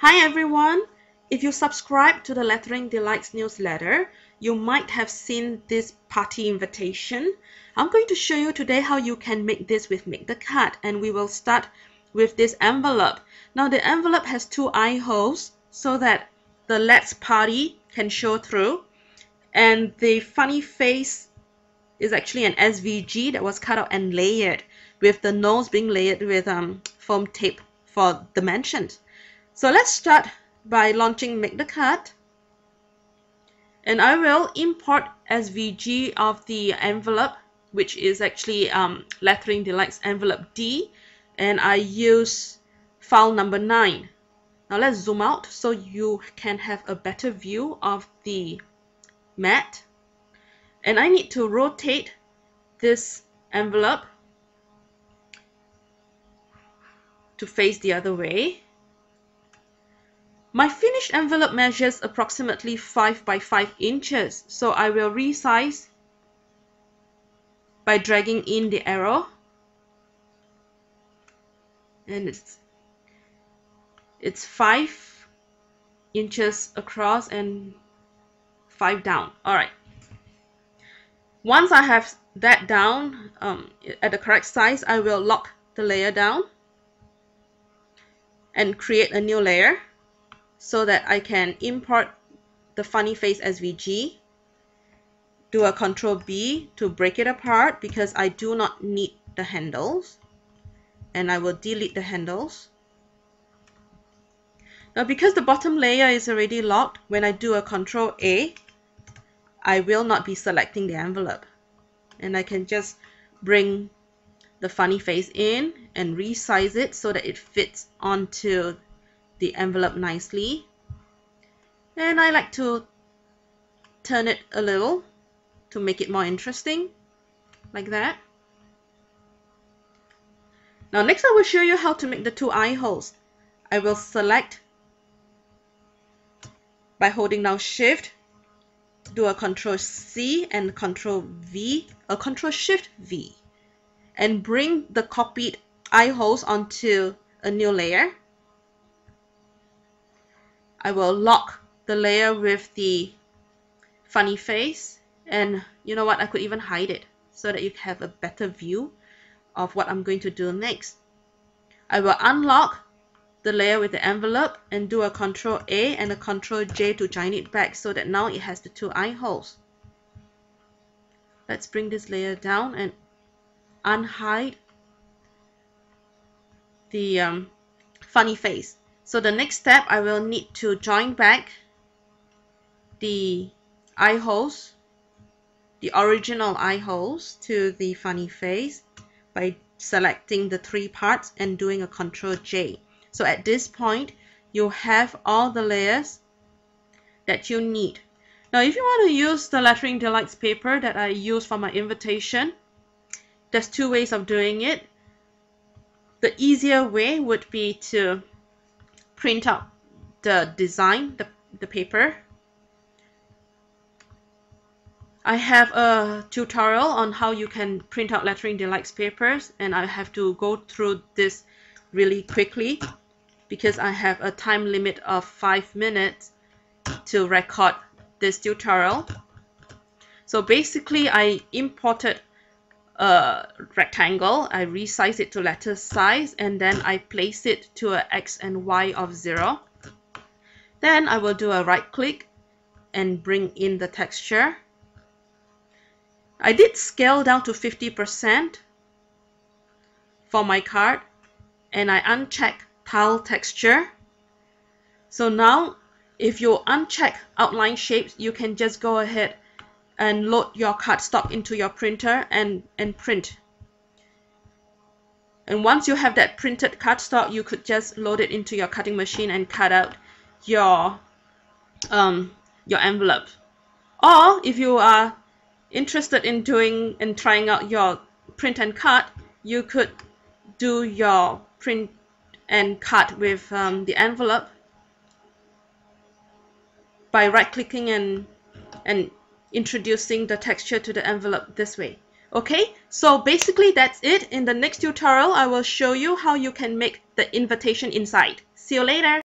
Hi everyone! If you subscribe to the Lettering Delights newsletter, you might have seen this party invitation. I'm going to show you today how you can make this with Make the Card, and we will start with this envelope. Now the envelope has two eye holes so that the Let's Party can show through, and the funny face is actually an SVG that was cut out and layered, with the nose being layered with foam tape for dimensions. So let's start by launching Make the Card, and I will import SVG of the envelope, which is actually Lettering Delights envelope D, and I use file number 9. Now let's zoom out so you can have a better view of the mat, and I need to rotate this envelope to face the other way. My finished envelope measures approximately 5 by 5 inches, so I will resize by dragging in the arrow, and it's 5 inches across and 5 down. Alright, once I have that down at the correct size, I will lock the layer down and create a new layer, so that I can import the funny face SVG, do a Ctrl B to break it apart because I do not need the handles, and I will delete the handles. Now because the bottom layer is already locked, when I do a Ctrl A, I will not be selecting the envelope, and I can just bring the funny face in and resize it so that it fits onto the envelope nicely, and I like to turn it a little to make it more interesting, like that. Now next I will show you how to make the two eye holes. I will select by holding down Shift, do a Ctrl C and Ctrl V, a Ctrl Shift V, and bring the copied eye holes onto a new layer. I will lock the layer with the funny face, and you know what, I could even hide it so that you have a better view of what I'm going to do next. I will unlock the layer with the envelope and do a Ctrl A and a Ctrl J to join it back so that now it has the two eye holes. Let's bring this layer down and unhide the funny face. So the next step, I will need to join back the eye holes, the original eye holes, to the funny face by selecting the three parts and doing a Ctrl J. So at this point, you have all the layers that you need. Now if you want to use the Lettering Delights paper that I use for my invitation, there's two ways of doing it. The easier way would be to print out the design, the paper. I have a tutorial on how you can print out Lettering Delights papers, and I have to go through this really quickly because I have a time limit of 5 minutes to record this tutorial. So basically I imported a rectangle, I resize it to letter size, and then I place it to a X and Y of 0. Then I will do a right click and bring in the texture. I did scale down to 50% for my card, and I uncheck tile texture. So now if you uncheck outline shapes, you can just go ahead and load your cardstock into your printer and print. And once you have that printed cardstock, you could just load it into your cutting machine and cut out your envelope. Or if you are interested in doing and trying out your print and cut, you could do your print and cut with the envelope by right clicking and introducing the texture to the envelope this way. Okay, so basically that's it. In the next tutorial, I will show you how you can make the invitation inside. See you later.